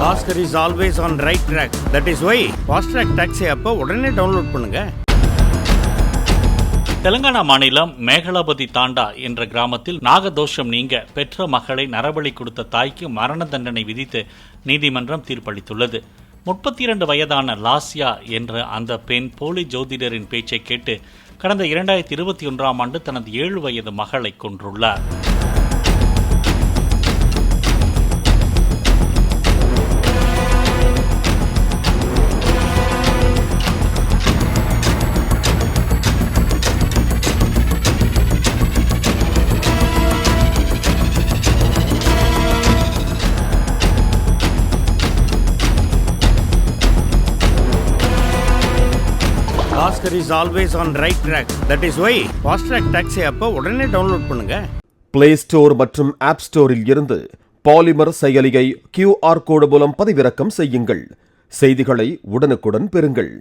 Oscar is always on right track. That is why Fast Track Taxi app உடனே download பண்ணுங்க. தெலங்கானா மாநிலம் மேகலாபதி தாண்டா என்ற கிராமத்தில் நாகதோஷம் நீங்க பெற்ற மகளை நரபலி கொடுத்த தாய்க்கு மரண தண்டனை விதித்து நீதிமன்றம் தீர்ப்பளித்துள்ளது. 32 வயதான லாஸ்யா என்ற அந்த பெண் போலி ஜோதிடரின் பேச்சை கேட்டு கடந்த 2021ஆம் ஆண்டு தனது 7 வயது மகளை கொன்றுள்ளார். Oscar is always on right track. That is why Fast Track Taxi app உடனே டவுன்லோட் பண்ணுங்க. பிளே ஸ்டோர் மற்றும் ஆப் ஸ்டோரில் இருந்து பாலிமர் செயலியை QR கோடு மூலம் பதிவிறக்கம் செய்யுங்கள். செய்திகளை உடனுக்குடன் பெறுங்கள்.